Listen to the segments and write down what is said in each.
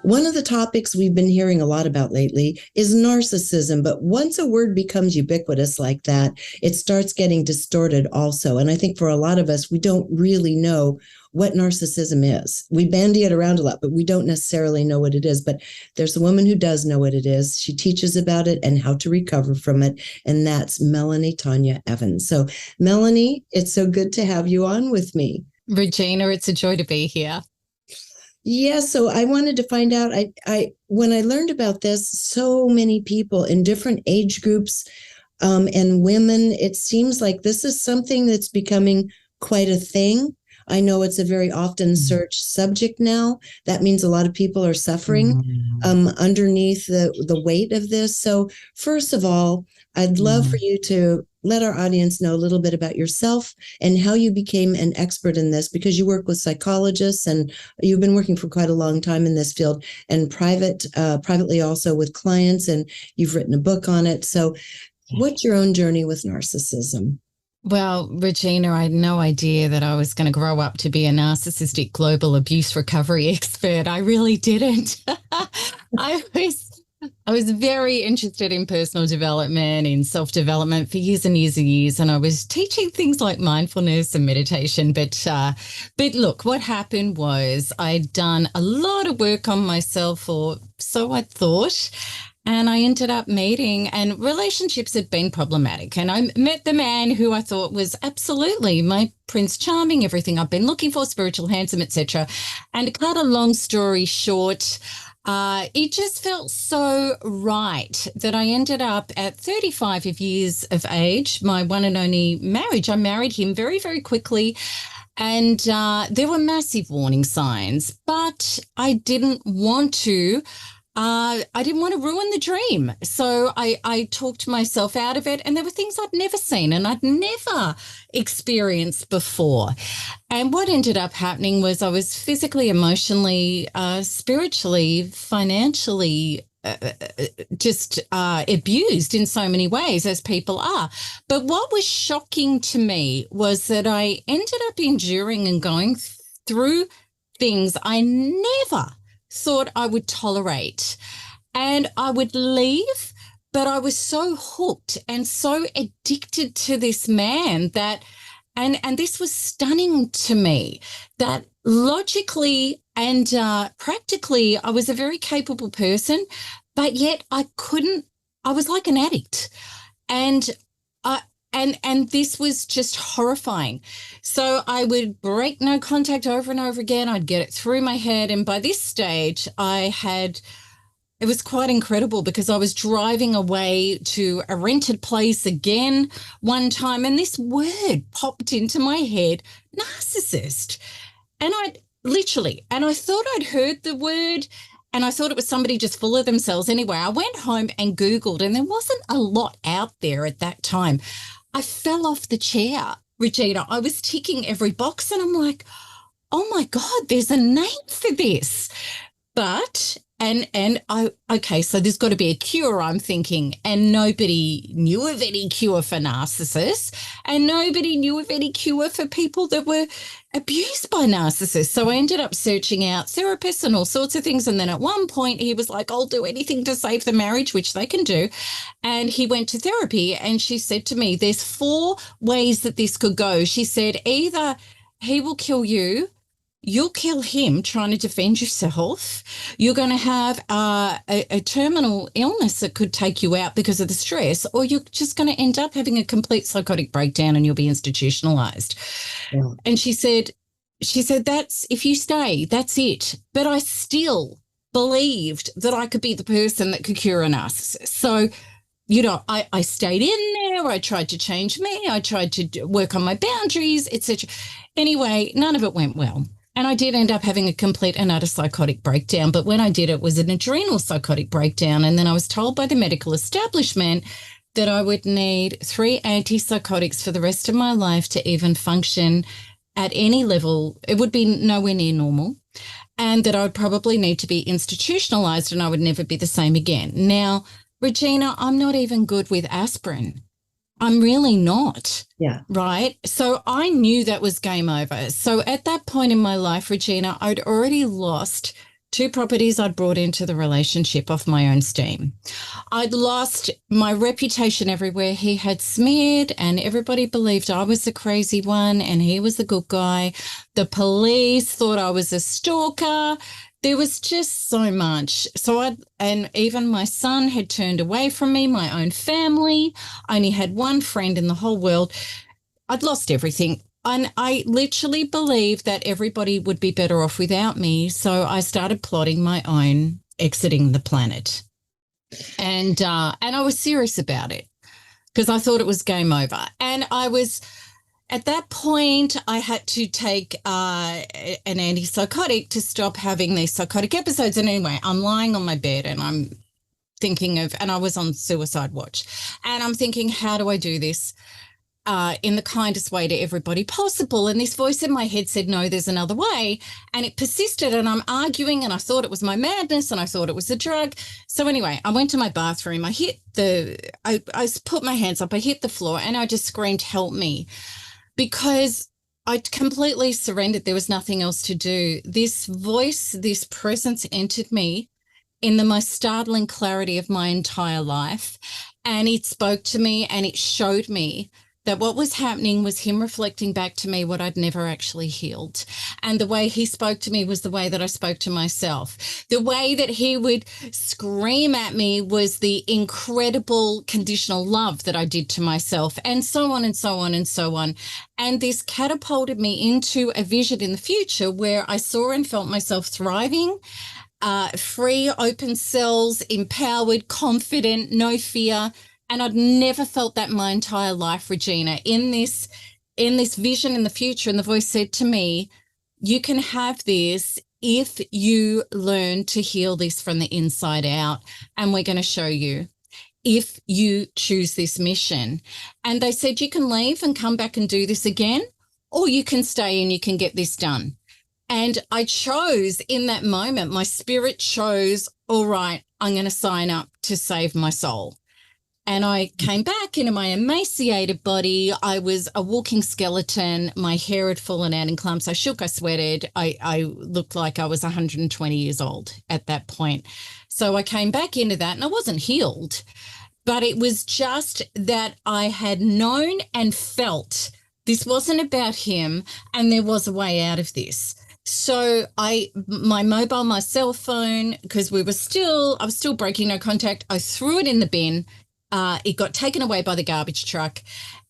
One of the topics we've been hearing a lot about lately is narcissism, but once a word becomes ubiquitous like that, it starts getting distorted also. And I think for a lot of us, we don't really know what narcissism is. We bandy it around a lot, but we don't necessarily know what it is. But there's a woman who does know what it is. She teaches about it and how to recover from it, and that's Melanie Tonia Evans. So, Melanie, it's so good to have you on with me. Regina, it's a joy to be here. Yeah, so I wanted to find out, I when I learned about this, so many people in different age groups and women, it seems like this is something that's becoming quite a thing. I know it's a very often searched subject now. That means a lot of people are suffering underneath the weight of this. So first of all, I'd love for you to let our audience know a little bit about yourself and how you became an expert in this, because you work with psychologists and you've been working for quite a long time in this field, and privately also with clients, and you've written a book on it. So what's your own journey with narcissism? Well, Regina, I had no idea that I was going to grow up to be a narcissistic global abuse recovery expert. I really didn't. I was very interested in personal development, in self-development for years and years and years, and I was teaching things like mindfulness and meditation. But look, what happened was I'd done a lot of work on myself, or so I thought. And I ended up meeting, and relationships had been problematic. And I met the man who I thought was absolutely my Prince Charming, everything I've been looking for, spiritual, handsome, etc. And to cut a long story short, it just felt so right that I ended up at 35 years of age, my one and only marriage. I married him very, very quickly. And there were massive warning signs, but I didn't want to. I didn't want to ruin the dream. So I talked myself out of it, and there were things I'd never seen and I'd never experienced before. And what ended up happening was I was physically, emotionally, spiritually, financially just abused in so many ways, as people are. But what was shocking to me was that I ended up enduring and going through things I never thought I would tolerate. And I would leave, but I was so hooked and so addicted to this man that, and this was stunning to me, that logically and practically I was a very capable person, but yet I was like an addict. And this was just horrifying. So I would break no contact over and over again. I'd get it through my head. And by this stage, it was quite incredible, because I was driving away to a rented place again one time, and this word popped into my head, narcissist. And I thought I'd heard the word, and I thought it was somebody just full of themselves. Anyway, I went home and Googled, and there wasn't a lot out there at that time. I fell off the chair, Regina. I was ticking every box, and I'm like, oh my God, there's a name for this. But, okay, so there's got to be a cure, I'm thinking. And nobody knew of any cure for narcissists, and nobody knew of any cure for people that were abused by narcissists. So I ended up searching out therapists and all sorts of things. And then at one point he was like, I'll do anything to save the marriage, which they can do. And he went to therapy, and she said to me, there's 4 ways that this could go. She said, either he will kill you, you'll kill him trying to defend yourself, you're going to have a terminal illness that could take you out because of the stress, or you're just going to end up having a complete psychotic breakdown and you'll be institutionalized. Yeah. And she said, that's, if you stay, that's it. But I still believed that I could be the person that could cure a narcissist. So, you know, I stayed in there. I tried to change me. I tried to work on my boundaries, etc. Anyway, none of it went well. And I did end up having a complete and utter psychotic breakdown. But when I did, it was an adrenal psychotic breakdown. And then I was told by the medical establishment that I would need 3 antipsychotics for the rest of my life to even function at any level. It would be nowhere near normal. And that I would probably need to be institutionalized, and I would never be the same again. Now, Regina, I'm not even good with aspirin. I'm really not. Yeah. Right. So I knew that was game over. So at that point in my life, Regina, I'd already lost 2 properties I'd brought into the relationship off my own steam. I'd lost my reputation everywhere. He had smeared, and everybody believed I was the crazy one and he was the good guy. The police thought I was a stalker. There was just so much. And even my son had turned away from me, my own family. I only had one friend in the whole world. I'd lost everything. And I literally believed that everybody would be better off without me. So I started plotting my own exiting the planet. And I was serious about it because I thought it was game over. And I was, at that point, I had to take an antipsychotic to stop having these psychotic episodes. And anyway, I'm lying on my bed and I'm thinking and I was on suicide watch. And I'm thinking, how do I do this? In the kindest way to everybody possible. And this voice in my head said, no, there's another way. And it persisted, and I'm arguing, and I thought it was my madness, and I thought it was a drug. So anyway, I went to my bathroom. I put my hands up, I hit the floor, and I just screamed, help me, because I completely surrendered. There was nothing else to do. This voice, this presence entered me in the most startling clarity of my entire life. And it spoke to me, and it showed me that what was happening was him reflecting back to me what I'd never actually healed. And the way he spoke to me was the way that I spoke to myself. The way that he would scream at me was the incredible conditional love that I did to myself, and so on and so on and so on. And this catapulted me into a vision in the future where I saw and felt myself thriving, free, open cells, empowered, confident, no fear. And I'd never felt that my entire life, Regina, in this vision in the future. And the voice said to me, you can have this if you learn to heal this from the inside out. And we're going to show you if you choose this mission. And they said, you can leave and come back and do this again, or you can stay and you can get this done. And I chose in that moment, my spirit chose, all right, I'm going to sign up to save my soul. And I came back into my emaciated body. I was a walking skeleton. My hair had fallen out in clumps. I shook, I sweated. I looked like I was 120 years old at that point. So I came back into that, and I wasn't healed, but it was just that I had known and felt this wasn't about him, and there was a way out of this. So my mobile, my cell phone, because I was still breaking no contact, I threw it in the bin. It got taken away by the garbage truck,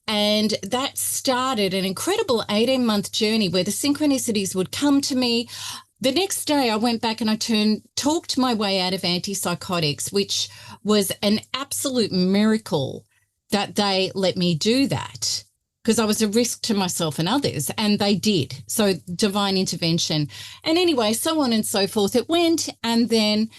and that started an incredible 18-month journey where the synchronicities would come to me. The next day I went back and I talked my way out of antipsychotics, which was an absolute miracle that they let me do that, because I was a risk to myself and others, and they did. So divine intervention. And anyway, so on and so forth it went, and then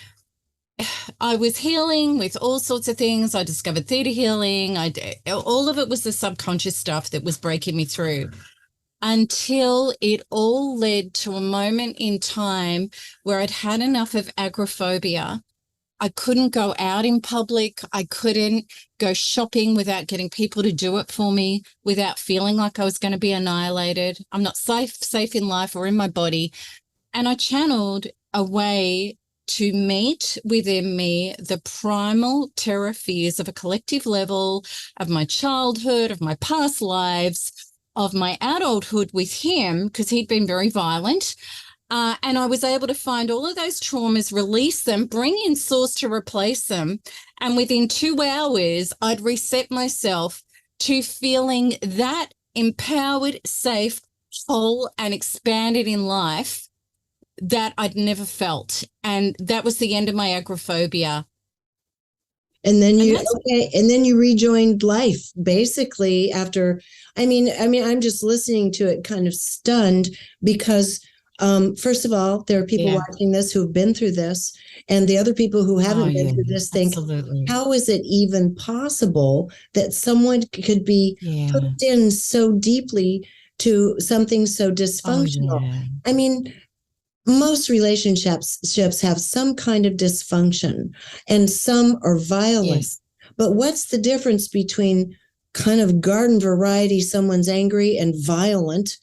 I was healing with all sorts of things. I discovered theta healing. All of it was the subconscious stuff that was breaking me through, until it all led to a moment in time where I'd had enough of agoraphobia. I couldn't go out in public. I couldn't go shopping without getting people to do it for me, without feeling like I was going to be annihilated. I'm not safe in life or in my body. And I channeled a way to meet within me the primal terror fears of a collective level, of my childhood, of my past lives, of my adulthood with him, because he'd been very violent. And I was able to find all of those traumas, release them, bring in source to replace them. And within 2 hours, I'd reset myself to feeling that empowered, safe, whole, and expanded in life that I'd never felt. And that was the end of my agoraphobia. And then you rejoined life basically after. I mean, I'm just listening to it kind of stunned, because first of all, there are people watching this who have been through this, and the other people who haven't been through this think, how is it even possible that someone could be hooked in so deeply to something so dysfunctional? I mean, most relationships have some kind of dysfunction, and some are violent. Yes. But what's the difference between kind of garden variety, someone's angry and violent,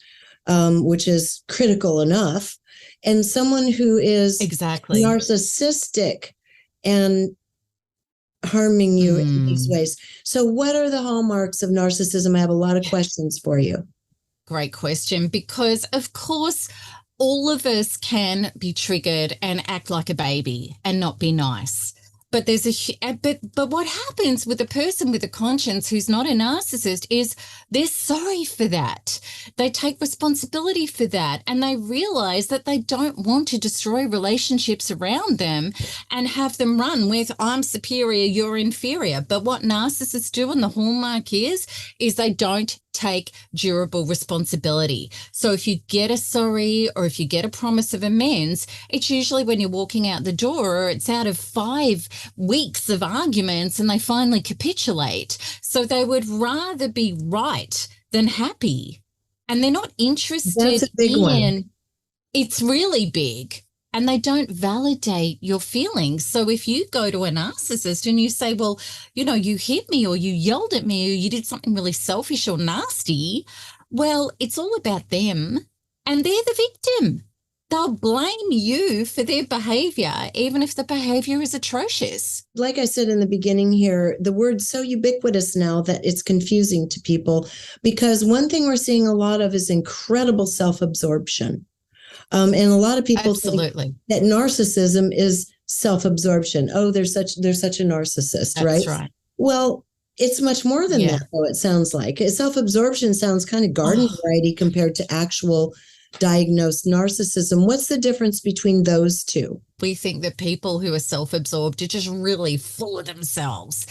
which is critical enough, and someone who is exactly narcissistic and harming you in these ways. So what are the hallmarks of narcissism? I have a lot of questions for you. Great question, because of course all of us can be triggered and act like a baby and not be nice. But there's but what happens with a person with a conscience who's not a narcissist is they're sorry for that. They take responsibility for that, and they realize that they don't want to destroy relationships around them and have them run with I'm superior, you're inferior. But what narcissists do, and the hallmark is they don't take durable responsibility. So if you get a sorry or if you get a promise of amends, it's usually when you're walking out the door, or it's out of 5 weeks of arguments and they finally capitulate. So they would rather be right than happy. And they're not interested. That's a big one. It's really big. And they don't validate your feelings. So if you go to a narcissist and you say, well, you know, you hit me, or you yelled at me, or you did something really selfish or nasty, well, it's all about them and they're the victim. They'll blame you for their behavior, even if the behavior is atrocious. Like I said in the beginning here, the word's so ubiquitous now that it's confusing to people, because one thing we're seeing a lot of is incredible self-absorption. And a lot of people Absolutely think that narcissism is self-absorption. Oh, they're such a narcissist, That's right? right. Well, it's much more than that, though, it sounds like. Self-absorption sounds kind of garden variety compared to actual diagnosed narcissism. What's the difference between those two? We think that people who are self-absorbed are just really full of themselves,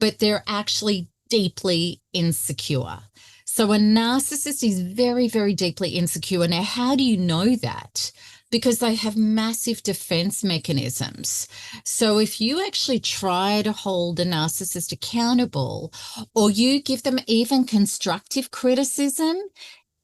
but they're actually deeply insecure. So a narcissist is very, very deeply insecure. Now, how do you know that? Because they have massive defense mechanisms. So if you actually try to hold a narcissist accountable, or you give them even constructive criticism,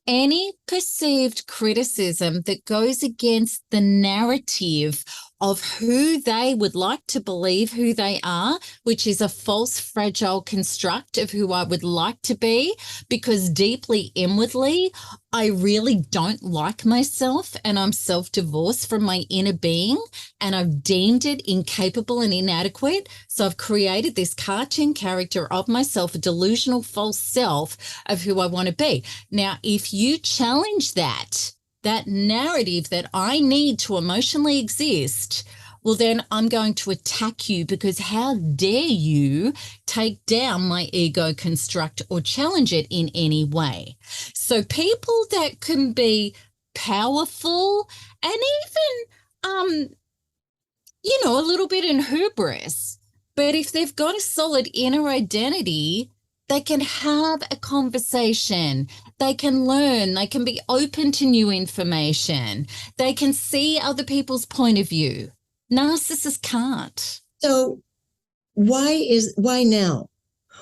any perceived criticism that goes against the narrative of who they would like to believe who they are, which is a false, fragile construct of who I would like to be, because deeply inwardly, I really don't like myself and I'm self-divorced from my inner being, and I've deemed it incapable and inadequate. So I've created this cartoon character of myself, a delusional false self of who I want to be. Now, if you challenge that narrative that I need to emotionally exist, well, then I'm going to attack you, because how dare you take down my ego construct or challenge it in any way? So people that can be powerful and even, a little bit in hubris, but if they've got a solid inner identity, they can have a conversation, they can learn, they can be open to new information, they can see other people's point of view. Narcissists can't. So why now?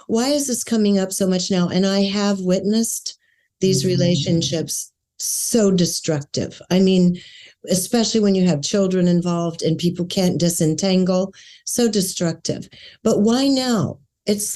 Why is this coming up so much now? And I have witnessed these relationships so destructive. I mean, especially when you have children involved and people can't disentangle, so destructive. But why now? Has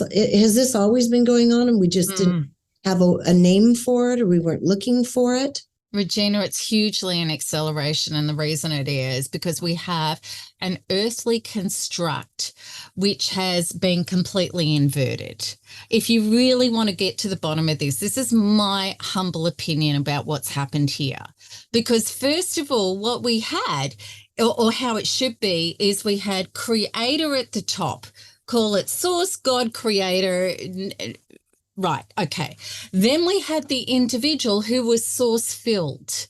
this always been going on and we just didn't have a name for it, or we weren't looking for it? Regina, it's hugely an acceleration, and the reason it is because we have an earthly construct which has been completely inverted. If you really want to get to the bottom of this is my humble opinion about what's happened here. Because first of all, what we had, or how it should be, is we had creator at the top. Call it source, God, creator. Right. Okay. Then we had the individual who was source filled.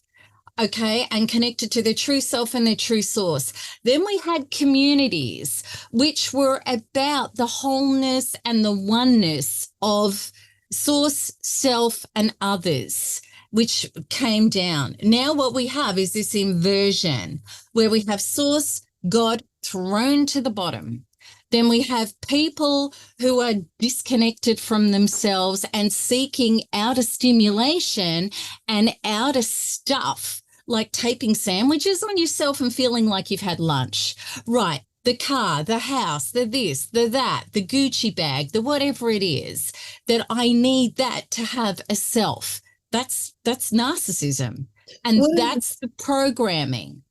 Okay. And connected to their true self and their true source. Then we had communities, which were about the wholeness and the oneness of source, self, and others, which came down. Now what we have is this inversion where we have source, God, thrown to the bottom. Then we have people who are disconnected from themselves and seeking outer stimulation and outer stuff, like taping sandwiches on yourself and feeling like you've had lunch. Right. The car, the house, the this, the that, the Gucci bag, the whatever it is, that I need that to have a self. That's narcissism. And that's the programming.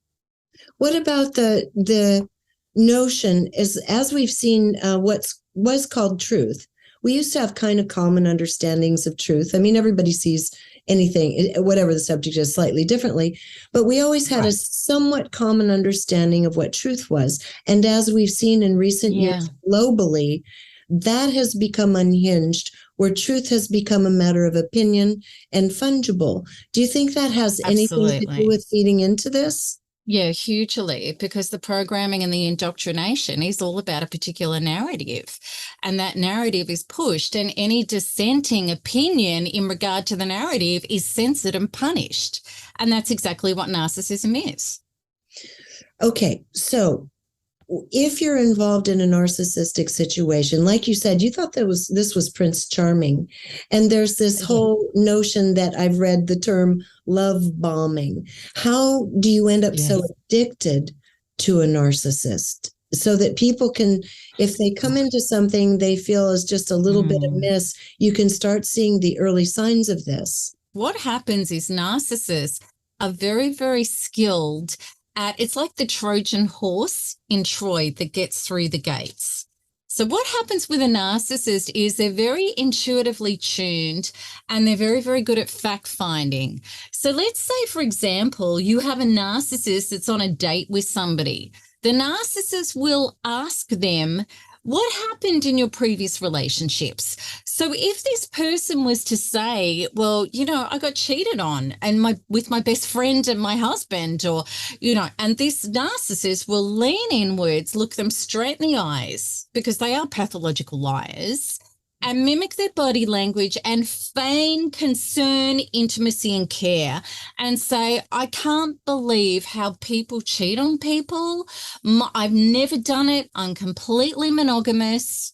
What about the notion as we've seen was called truth? We used to have kind of common understandings of truth. I mean, everybody sees anything, whatever the subject is, slightly differently, but we always had a somewhat common understanding of what truth was. And as we've seen in recent years globally, that has become unhinged, where truth has become a matter of opinion and fungible. Do you think that has anything to do with feeding into this? Yeah, hugely, because the programming and the indoctrination is all about a particular narrative, and that narrative is pushed, and any dissenting opinion in regard to the narrative is censored and punished. And that's exactly what narcissism is. Okay, so if you're involved in a narcissistic situation, like you said, you thought this was Prince Charming, and there's this whole notion that I've read the term love bombing. How do you end up so addicted to a narcissist so that people can, if they come into something they feel is just a little bit amiss, you can start seeing the early signs of this? What happens is narcissists are very, very skilled it's like the Trojan horse in Troy that gets through the gates. So what happens with a narcissist is they're very intuitively tuned, and they're very, very good at fact finding. So let's say, for example, you have a narcissist that's on a date with somebody. The narcissist will ask them, what happened in your previous relationships? So if this person was to say, well, I got cheated on with my best friend and my husband, or, and this narcissist will lean inwards, look them straight in the eyes, because they are pathological liars, and mimic their body language and feign concern, intimacy, and care, and say, I can't believe how people cheat on people. I've never done it. I'm completely monogamous,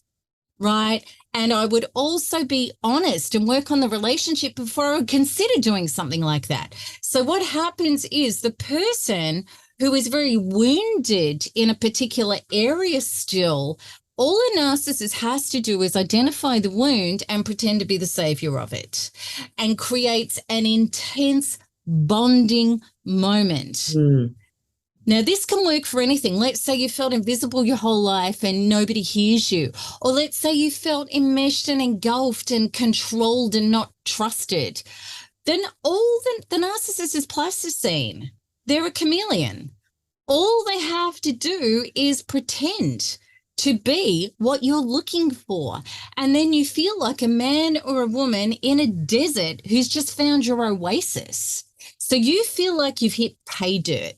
right? And I would also be honest and work on the relationship before I would consider doing something like that. So what happens is the person who is very wounded in a particular area still, all a narcissist has to do is identify the wound and pretend to be the savior of it, and creates an intense bonding moment. Now, this can work for anything. Let's say you felt invisible your whole life and nobody hears you. Or let's say you felt enmeshed and engulfed and controlled and not trusted. Then the narcissist is plasticine. They're a chameleon. All they have to do is pretend to be what you're looking for. And then you feel like a man or a woman in a desert who's just found your oasis. So you feel like you've hit pay dirt.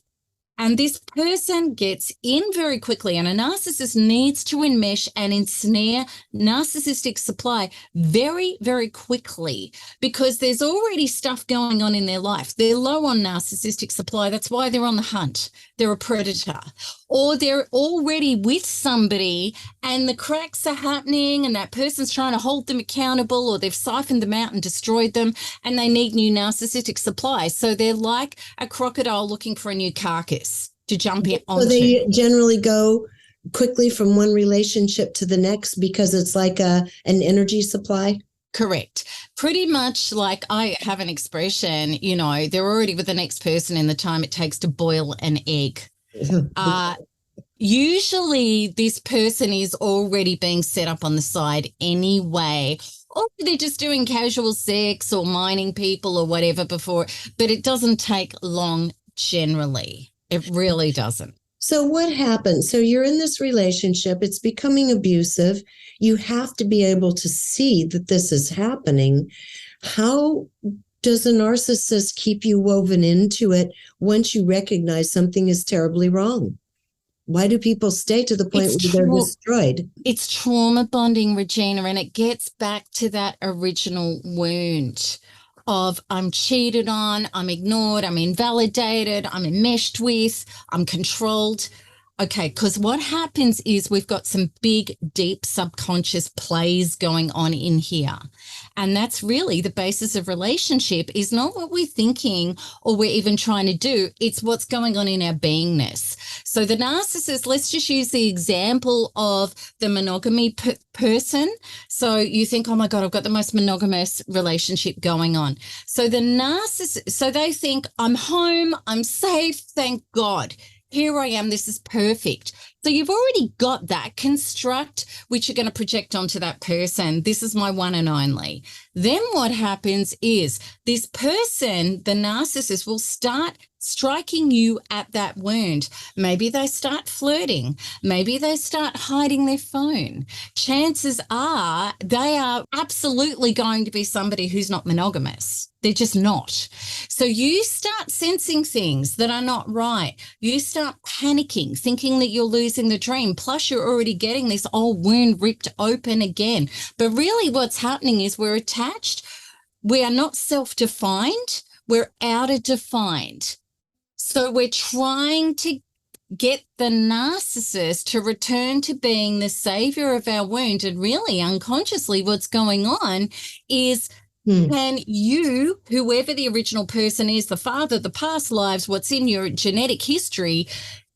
And this person gets in very quickly, and a narcissist needs to enmesh and ensnare narcissistic supply very, very quickly, because there's already stuff going on in their life. They're low on narcissistic supply. That's why they're on the hunt. They're a predator. Or they're already with somebody and the cracks are happening and that person's trying to hold them accountable, or they've siphoned them out and destroyed them, and they need new narcissistic supply. So they're like a crocodile looking for a new carcass to jump in onto. So they generally go quickly from one relationship to the next because it's like an energy supply? Correct. Pretty much, like I have an expression, they're already with the next person in the time it takes to boil an egg. Usually this person is already being set up on the side anyway, or they're just doing casual sex or mining people or whatever before, but it doesn't take long generally. It really doesn't. So what happens? So you're in this relationship, it's becoming abusive. You have to be able to see that this is happening. How does a narcissist keep you woven into it once you recognize something is terribly wrong? Why do people stay to the point where they're destroyed? It's trauma bonding, Regina, and it gets back to that original wound of I'm cheated on, I'm ignored, I'm invalidated, I'm enmeshed with, I'm controlled. Okay, because what happens is we've got some big, deep subconscious plays going on in here. And that's really the basis of relationship, is not what we're thinking or we're even trying to do. It's what's going on in our beingness. So the narcissist, let's just use the example of the monogamy person. So you think, oh my God, I've got the most monogamous relationship going on. So the narcissist, so they think, I'm home, I'm safe, thank God. Here I am, this is perfect. So you've already got that construct, which you're going to project onto that person. This is my one and only. Then what happens is this person, the narcissist, will start striking you at that wound. Maybe they start flirting. Maybe they start hiding their phone. Chances are they are absolutely going to be somebody who's not monogamous. They're just not. So you start sensing things that are not right. You start panicking, thinking that you're losing the dream. Plus, you're already getting this old wound ripped open again. But really what's happening is we're attached. We are not self-defined. We're outer-defined. So we're trying to get the narcissist to return to being the savior of our wound. And really, unconsciously, what's going on is can you, whoever the original person is, the father, the past lives, what's in your genetic history,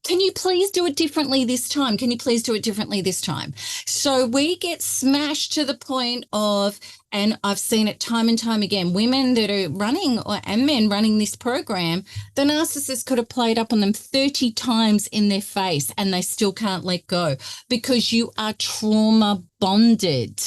can you please do it differently this time? Can you please do it differently this time? So we get smashed to the point of, and I've seen it time and time again, women that are running and men running this program, the narcissist could have played up on them 30 times in their face and they still can't let go because you are trauma bonded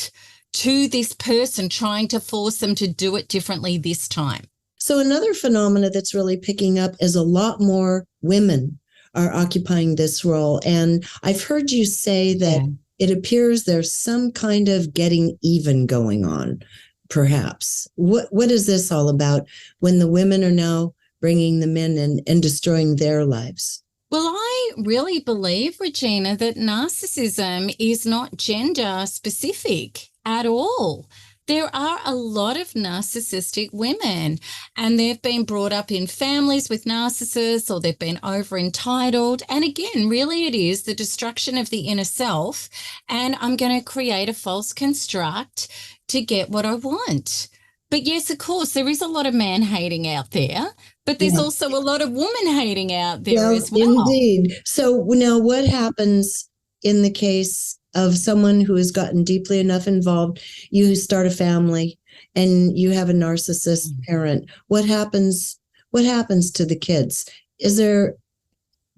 to this person trying to force them to do it differently this time. So another phenomena that's really picking up is a lot more women are occupying this role. And I've heard you say that it appears there's some kind of getting even going on, perhaps. What is this all about when the women are now bringing the men in and destroying their lives? Well, I really believe, Regina, that narcissism is not gender specific at all. There are a lot of narcissistic women and they've been brought up in families with narcissists or they've been over entitled. And again, really it is the destruction of the inner self. And I'm going to create a false construct to get what I want. But yes, of course, there is a lot of man hating out there, but there's also a lot of woman hating out there as well. Indeed. So now what happens in the case of someone who has gotten deeply enough involved? You start a family and you have a narcissist parent. What happens to the kids? Do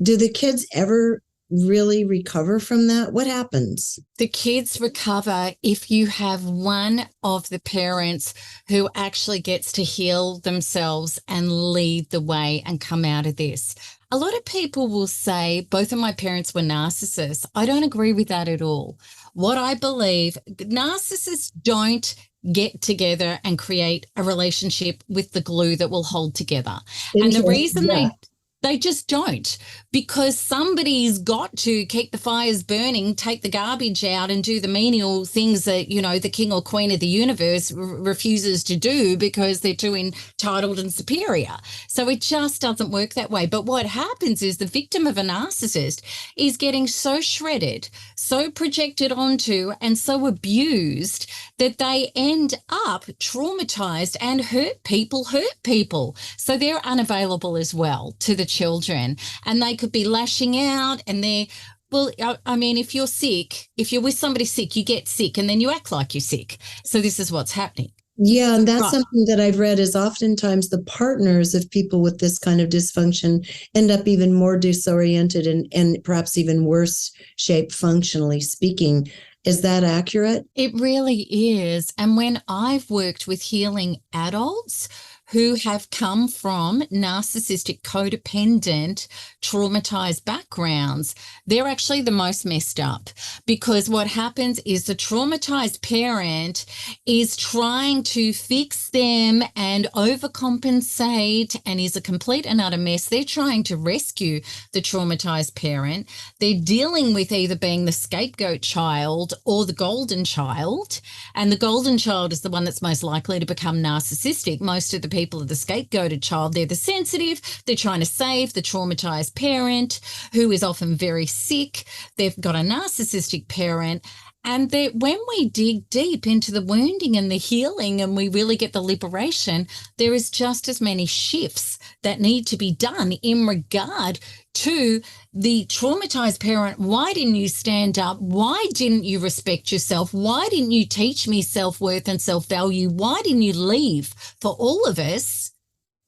the kids ever really recover from that? What happens? The kids recover if you have one of the parents who actually gets to heal themselves and lead the way and come out of this. A lot of people will say, both of my parents were narcissists. I don't agree with that at all. What I believe, narcissists don't get together and create a relationship with the glue that will hold together. And the reason they just don't, because somebody's got to keep the fires burning, take the garbage out and do the menial things that, you know, the king or queen of the universe refuses to do because they're too entitled and superior. So it just doesn't work that way. But what happens is the victim of a narcissist is getting so shredded, so projected onto and so abused that they end up traumatized and hurt people. So they're unavailable as well to the children, and they could be lashing out and I mean, if you're sick, if you're with somebody sick, you get sick and then you act like you're sick. So this is what's happening. Yeah, and that's something that I've read is oftentimes the partners of people with this kind of dysfunction end up even more disoriented and perhaps even worse shape functionally speaking. Is that accurate? It really is. And when I've worked with healing adults who have come from narcissistic, codependent, traumatized backgrounds, they're actually the most messed up, because what happens is the traumatized parent is trying to fix them and overcompensate and is a complete and utter mess. They're trying to rescue the traumatized parent. They're dealing with either being the scapegoat child or the golden child. And the golden child is the one that's most likely to become narcissistic. Most of the people are the scapegoated child. They're the sensitive. They're trying to save the traumatized parent who is often very sick. They've got a narcissistic parent And when we dig deep into the wounding and the healing and we really get the liberation, there is just as many shifts that need to be done in regard to the traumatized parent. Why didn't you stand up? Why didn't you respect yourself? Why didn't you teach me self-worth and self-value? Why didn't you leave for all of us?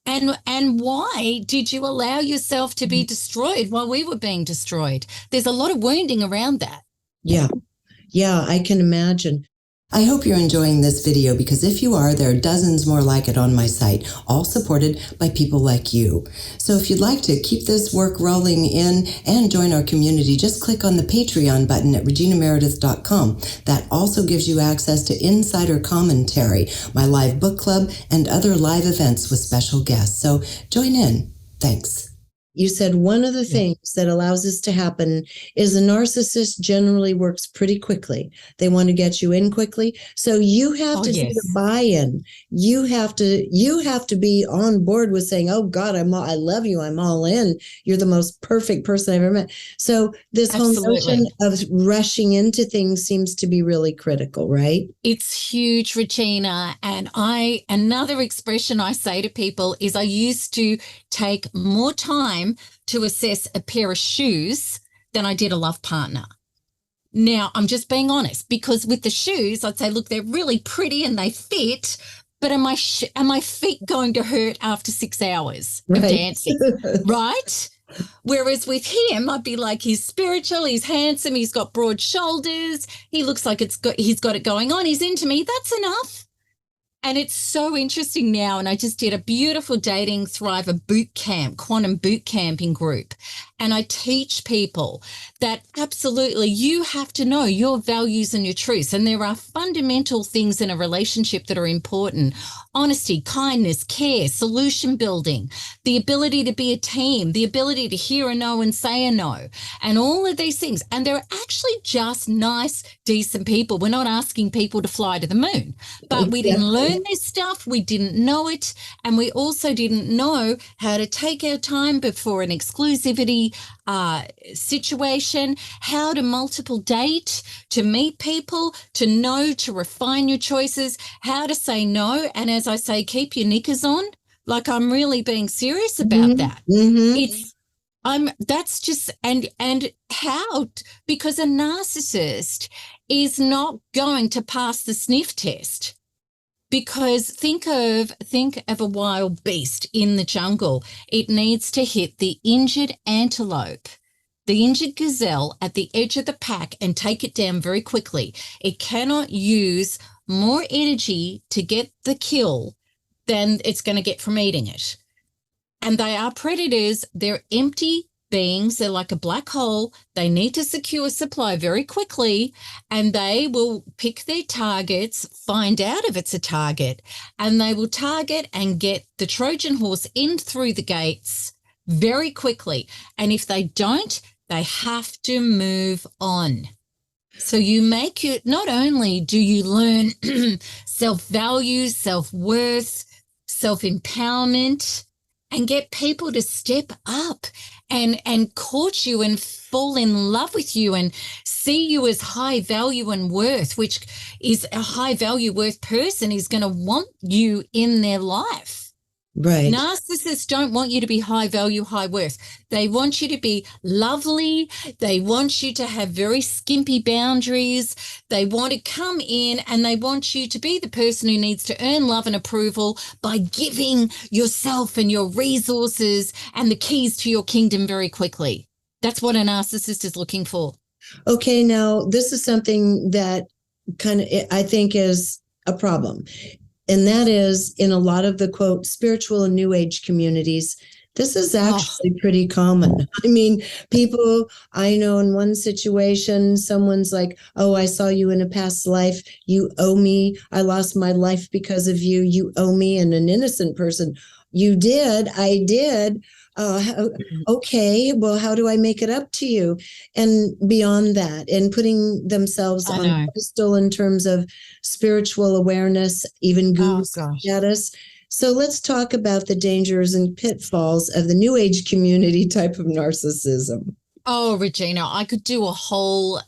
And why did you allow yourself to be destroyed while we were being destroyed? There's a lot of wounding around that. Yeah. Yeah, I can imagine. I hope you're enjoying this video, because if you are, there are dozens more like it on my site, all supported by people like you. So if you'd like to keep this work rolling in and join our community, just click on the Patreon button at reginameredith.com. That also gives you access to insider commentary, my live book club, and other live events with special guests. So join in. Thanks. You said one of the things that allows this to happen is a narcissist generally works pretty quickly. They want to get you in quickly. So you have to see the buy-in. You have to be on board with saying, "Oh God, I love you. I'm all in. You're the most perfect person I've ever met." So this whole notion of rushing into things seems to be really critical, right? It's huge, Regina. And another expression I say to people is I used to take more time to assess a pair of shoes than I did a love partner. Now, I'm just being honest, because with the shoes, I'd say, look, they're really pretty and they fit, but are my feet going to hurt after 6 hours of dancing, right? Whereas with him, I'd be like, he's spiritual, he's handsome, he's got broad shoulders, he looks like he's got it going on, he's into me, that's enough. And it's so interesting now, and I just did a beautiful Dating Thriver boot camp, quantum boot camping group, and I teach people that absolutely you have to know your values and your truths, and there are fundamental things in a relationship that are important: honesty, kindness, care, solution building, the ability to be a team, the ability to hear a no and say a no, and all of these things. And they're actually just nice, decent people. We're not asking people to fly to the moon, but we didn't learn this stuff, we didn't know it, and we also didn't know how to take our time before an exclusivity situation, how to multiple date, to meet people, to know, to refine your choices, how to say no, and as I say, keep your knickers on. Like, I'm really being serious about that. That's just, and how, because a narcissist is not going to pass the sniff test. Because think of a wild beast in the jungle. It needs to hit the injured antelope, the injured gazelle at the edge of the pack and take it down very quickly. It cannot use more energy to get the kill than it's going to get from eating it. And they are predators. They're empty beings. They're like a black hole. They need to secure supply very quickly, and they will pick their targets, find out if it's a target, and they will target and get the Trojan horse in through the gates very quickly. And if they don't, they have to move on. So not only do you learn self-value, self-worth, self-empowerment, and get people to step up and court you and fall in love with you and see you as high value and worth, which is a high value worth person is going to want you in their life. Right. Narcissists don't want you to be high value, high worth. They want you to be lovely. They want you to have very skimpy boundaries. They want to come in and they want you to be the person who needs to earn love and approval by giving yourself and your resources and the keys to your kingdom very quickly. That's what a narcissist is looking for. Okay, now this is something that kind of I think is a problem. And that is, in a lot of the, quote, spiritual and new age communities, this is actually pretty common. I mean, people, I know in one situation, someone's like, "Oh, I saw you in a past life. You owe me. I lost my life because of you. You owe me." And an innocent person, "You did. I did. Okay, well, how do I make it up to you?" And beyond that, and putting themselves on a pedestal in terms of spiritual awareness, even guru status. So let's talk about the dangers and pitfalls of the new age community type of narcissism. Oh, Regina, I could do a whole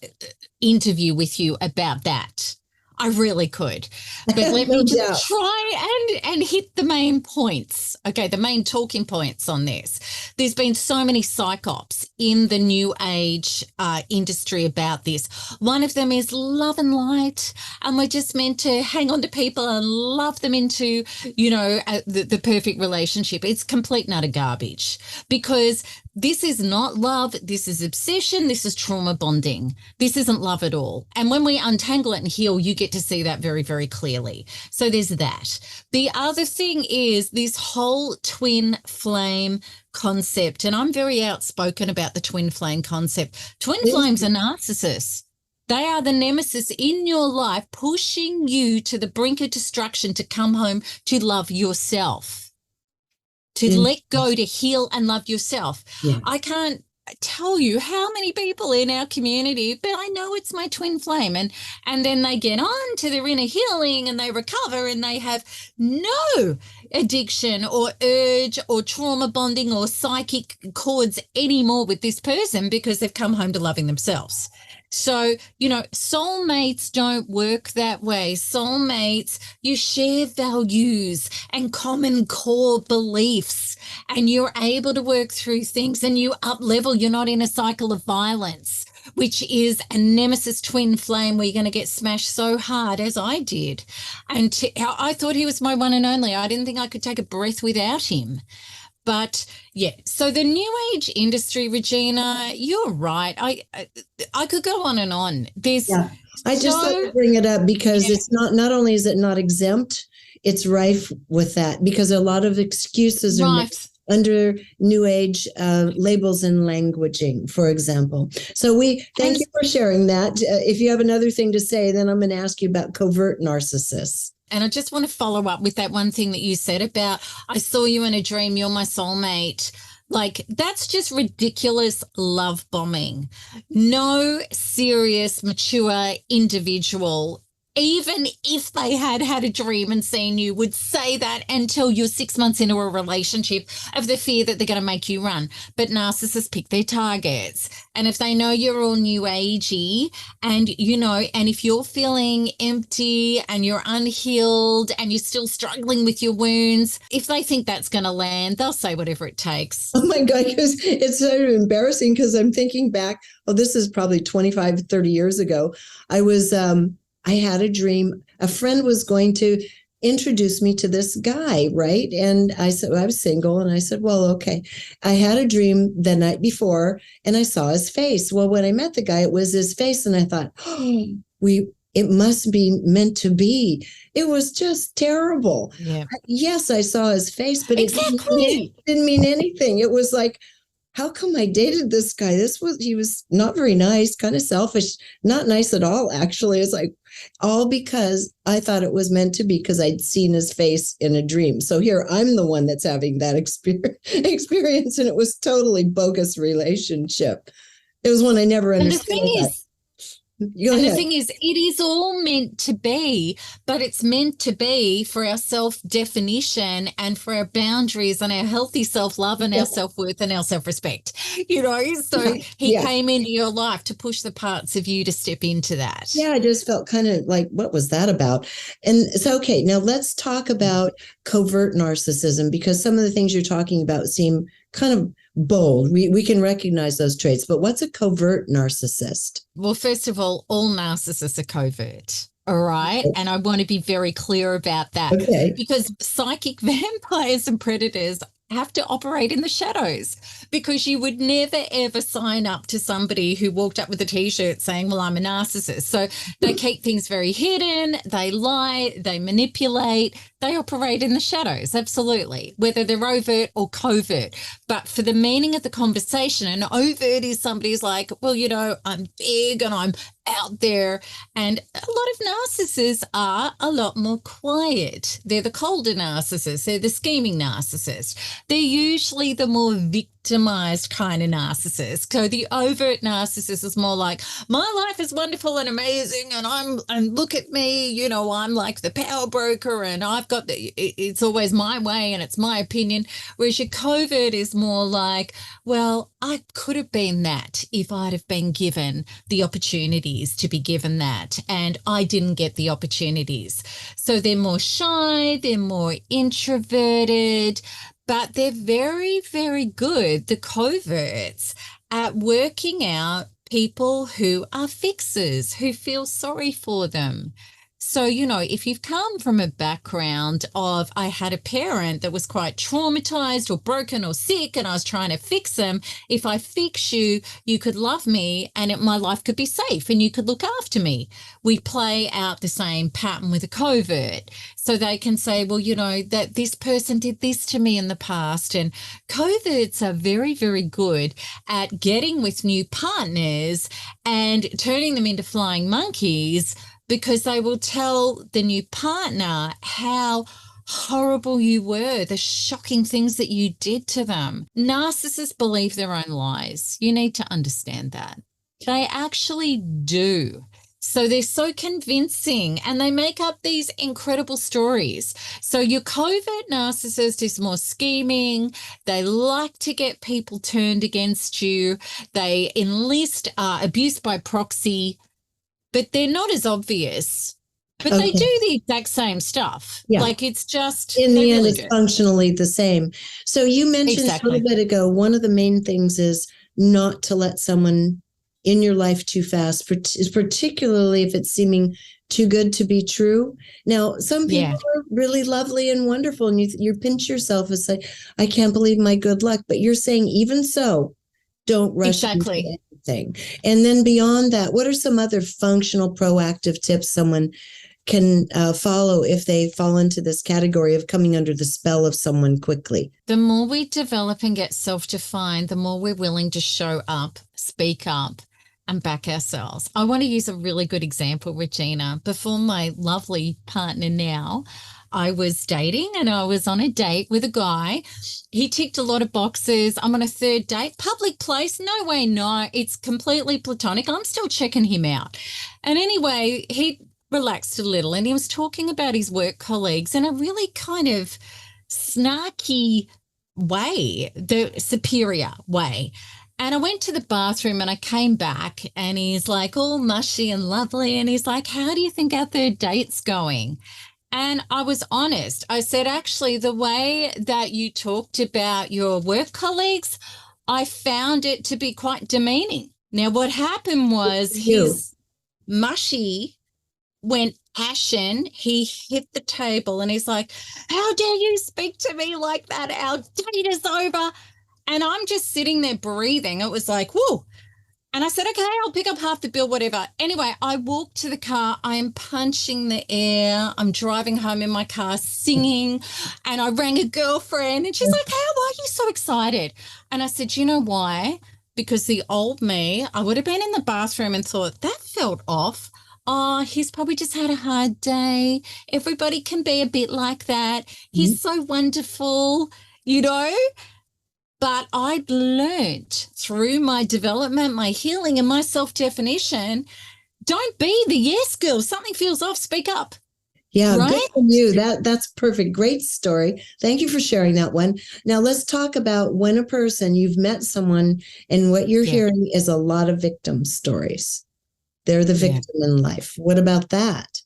interview with you about that. I really could. But let No me just doubt. try and hit the main points. Okay, the main talking points on this. There's been so many psyops in the new age industry about this. One of them is love and light, and we're just meant to hang on to people and love them into, the perfect relationship. It's complete and utter garbage, because this is not love. This is obsession. This is trauma bonding. This isn't love at all. And when we untangle it and heal, you get to see that very, very clearly. So there's that. The other thing is this whole twin flame concept. And I'm very outspoken about the twin flame concept. Twin flames are narcissists. They are the nemesis in your life, pushing you to the brink of destruction to come home to love yourself. To let go, to heal and love yourself. Yeah. I can't tell you how many people in our community, but I know it's my twin flame. And then they get on to their inner healing and they recover and they have no addiction or urge or trauma bonding or psychic cords anymore with this person because they've come home to loving themselves. So, soulmates don't work that way. Soulmates, you share values and common core beliefs, and you're able to work through things and you up level. You're not in a cycle of violence, which is a nemesis twin flame where you're going to get smashed so hard, as I did. And I thought he was my one and only. I didn't think I could take a breath without him. But yeah, so the new age industry, Regina, you're right. I could go on and on. I just thought to bring it up because it's not only is it not exempt, it's rife with that, because a lot of excuses are made under new age labels and languaging, for example. So thank you for sharing that. If you have another thing to say, then I'm going to ask you about covert narcissists. And I just want to follow up with that one thing that you said about, I saw you in a dream, you're my soulmate. Like, that's just ridiculous love bombing. No serious, mature individual, even if they had a dream and seen you, would say that until you're 6 months into a relationship of the fear that they're going to make you run. But narcissists pick their targets. And if they know you're all new agey and, and if you're feeling empty and you're unhealed and you're still struggling with your wounds, if they think that's going to land, they'll say whatever it takes. Oh my God, because it's so embarrassing, because I'm thinking back, this is probably 25, 30 years ago. I had a dream. A friend was going to introduce me to this guy, right? And I said, I was single. And I said, well, okay. I had a dream the night before and I saw his face. Well, when I met the guy, it was his face. And I thought, it must be meant to be. It was just terrible. Yeah. Yes, I saw his face, but it didn't mean anything. It was like, how come I dated this guy? He was not very nice, kind of selfish, not nice at all, actually. It's like all because I thought it was meant to be, because I'd seen his face in a dream. So here I'm the one that's having that experience, and it was totally bogus relationship. It was one I never understood. The thing is, it is all meant to be, but it's meant to be for our self-definition and for our boundaries and our healthy self-love and our self-worth and our self-respect, So he came into your life to push the parts of you to step into that. Yeah, I just felt kind of like, what was that about? And so, okay, now let's talk about covert narcissism, because some of the things you're talking about seem kind of bold. We can recognize those traits, but what's a covert narcissist? Well, first of all narcissists are covert. All right. Okay. And I want to be very clear about that. Okay. Because psychic vampires and predators have to operate in the shadows, because you would never, ever sign up to somebody who walked up with a T-shirt saying, well, I'm a narcissist. So they keep things very hidden. They lie, they manipulate, they operate in the shadows. Absolutely. Whether they're overt or covert. But for the meaning of the conversation, an overt is somebody who's like, well, I'm big and I'm out there. And a lot of narcissists are a lot more quiet. They're the colder narcissists. They're the scheming narcissists. They're usually the more victimized kind of narcissist. So the overt narcissist is more like, my life is wonderful and amazing, and look at me, you know, I'm like the power broker, and I've got it's always my way and it's my opinion. Whereas your covert is more like, well, I could have been that if I'd have been given the opportunities to be given that, and I didn't get the opportunities. So they're more shy, they're more introverted, but they're very, very good, the coverts, at working out people who are fixers, who feel sorry for them. So, you know, if you've come from a background of, I had a parent that was quite traumatized or broken or sick and I was trying to fix them, if I fix you, you could love me and my life could be safe and you could look after me. We play out the same pattern with a covert. So they can say, well, you know, that this person did this to me in the past. And coverts are very, very good at getting with new partners and turning them into flying monkeys, because they will tell the new partner how horrible you were, the shocking things that you did to them. Narcissists believe their own lies. You need to understand that. They actually do. So they're so convincing and they make up these incredible stories. So your covert narcissist is more scheming. They like to get people turned against you. They enlist abuse by proxy, but they're not as obvious. But they do the exact same stuff. Yeah. Like it's just in the end, it's functionally the same. So you mentioned a little bit ago, one of the main things is not to let someone in your life too fast, particularly if it's seeming too good to be true. Now, some people are really lovely and wonderful, and you pinch yourself and say, I can't believe my good luck. But you're saying, even so, don't rush into anything. And then beyond that, what are some other functional, proactive tips someone can follow if they fall into this category of coming under the spell of someone quickly? The more we develop and get self-defined, the more we're willing to show up, speak up, and back ourselves. I want to use a really good example, Regina. Before my lovely partner now, I was dating and I was on a date with a guy. He ticked a lot of boxes. I'm on a third date, public place. No way, no. It's completely platonic. I'm still checking him out. And anyway, he relaxed a little and he was talking about his work colleagues in a really kind of snarky way, the superior way. And I went to the bathroom and I came back and he's like all mushy and lovely. And he's like, how do you think our third date's going? And I was honest. I said, actually, the way that you talked about your work colleagues, I found it to be quite demeaning. Now, what happened was his mushy went ashen. He hit the table and he's like, how dare you speak to me like that? Our date is over. And I'm just sitting there breathing. It was like, whoa. And I said, okay, I'll pick up half the bill, whatever. Anyway, I walked to the car. I am punching the air. I'm driving home in my car singing. And I rang a girlfriend and she's like, how are you so excited? And I said, you know why? Because the old me, I would have been in the bathroom and thought, that felt off. Oh, he's probably just had a hard day. Everybody can be a bit like that. He's so wonderful, you know? But I'd learnt through my development, my healing, and my self-definition, don't be the yes girl. If something feels off, speak up. Yeah, right? Good for you. That's perfect. Great story. Thank you for sharing that one. Now let's talk about when a person, you've met someone, and what you're hearing is a lot of victim stories. They're the victim in life. What about that?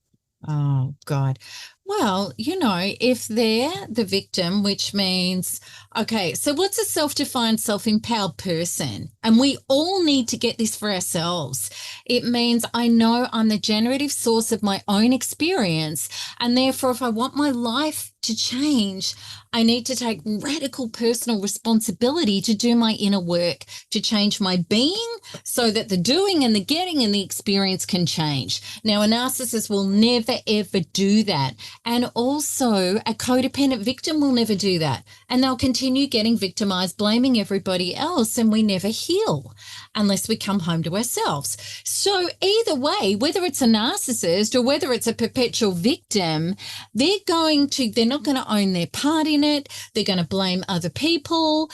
Oh, God. Well, you know, if they're the victim, which means, okay, so what's a self-defined, self-empowered person? And we all need to get this for ourselves. It means I know I'm the generative source of my own experience. And therefore, if I want my life to change, I need to take radical personal responsibility to do my inner work, to change my being so that the doing and the getting and the experience can change. Now, a narcissist will never, ever do that. And also a codependent victim will never do that. And they'll continue getting victimized, blaming everybody else, and we never heal unless we come home to ourselves. So either way, whether it's a narcissist or whether it's a perpetual victim, they're not going to own their part in it. They're going to blame other people.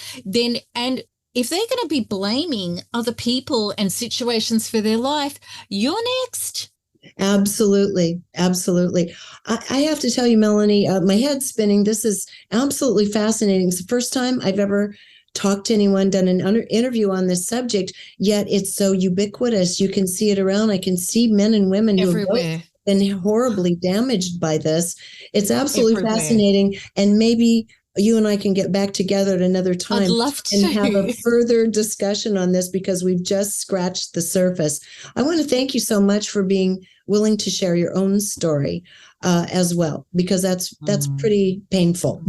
And if they're going to be blaming other people and situations for their life, you're next. Absolutely. Absolutely. I have to tell you, Melanie, my head's spinning. This is absolutely fascinating. It's the first time I've ever talked to anyone, done an interview on this subject, yet it's so ubiquitous. You can see it around. I can see men and women who have both been horribly damaged by this. It's absolutely fascinating. And maybe you and I can get back together at another time. I'd love to. And have a further discussion on this, because we've just scratched the surface. I want to thank you so much for being willing to share your own story as well, because that's pretty painful.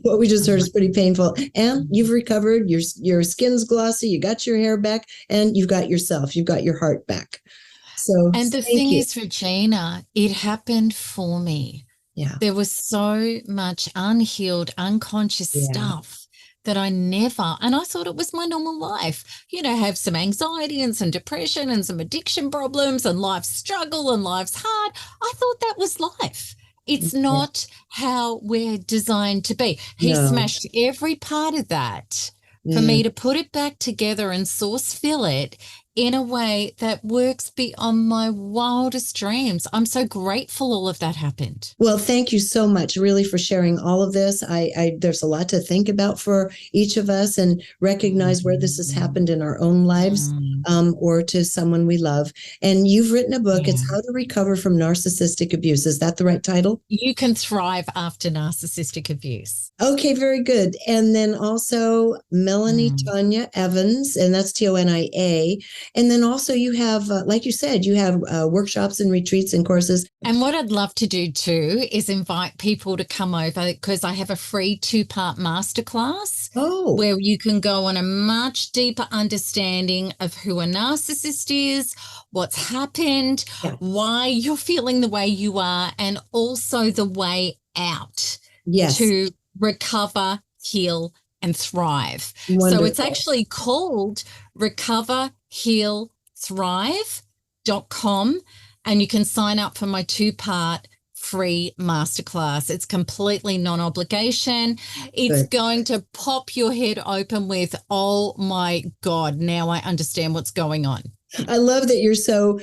What we just heard is pretty painful. And you've recovered, your skin's glossy, you got your hair back, and you've got yourself, you've got your heart back. So, and the thing is, Regina, it happened for me. Yeah. There was so much unhealed, unconscious stuff that I never, and I thought it was my normal life, have some anxiety and some depression and some addiction problems and life's struggle and life's hard. I thought that was life. It's not how we're designed to be. He smashed every part of that for me to put it back together and source fill it in a way that works beyond my wildest dreams. I'm so grateful all of that happened. Well, thank you so much, really, for sharing all of this. There's a lot to think about for each of us, and recognize where this has happened in our own lives, or to someone we love. And you've written a book. It's How to Recover from Narcissistic Abuse. Is that the right title? You Can Thrive After Narcissistic Abuse. Okay, very good. And then also Melanie Tonia Evans, and that's Tonia. And then also you have, like you said, you have workshops and retreats and courses. And what I'd love to do too is invite people to come over, because I have a free 2-part masterclass where you can go on a much deeper understanding of who a narcissist is, what's happened, why you're feeling the way you are, and also the way out to recover, heal, and thrive. Wonderful. So it's actually called recoverhealthrive.com, and you can sign up for my 2-part free masterclass. It's completely non-obligation. It's going to pop your head open with, oh my God, now I understand what's going on. I love that you're so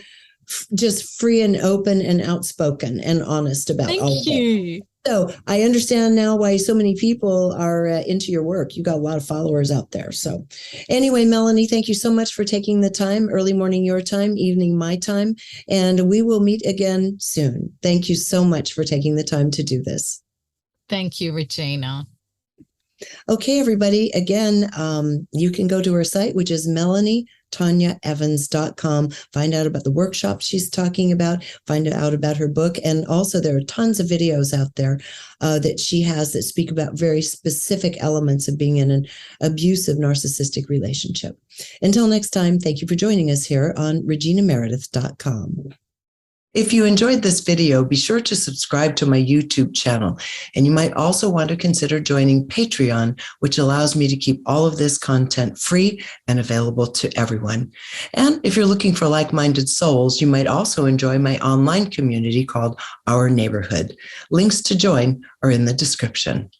just free and open and outspoken and honest about all of it. Thank you. So I understand now why so many people are into your work. You got a lot of followers out there. So anyway, Melanie, thank you so much for taking the time, early morning your time, evening my time, and we will meet again soon. Thank you so much for taking the time to do this. Thank you, Regina. Okay, everybody. Again, you can go to her site, which is MelanieToniaEvans.com. Find out about the workshop she's talking about, find out about her book. And also there are tons of videos out there that she has that speak about very specific elements of being in an abusive narcissistic relationship. Until next time, thank you for joining us here on ReginaMeredith.com. If you enjoyed this video, be sure to subscribe to my YouTube channel. And you might also want to consider joining Patreon, which allows me to keep all of this content free and available to everyone. And if you're looking for like-minded souls, you might also enjoy my online community called Our Neighborhood. Links to join are in the description.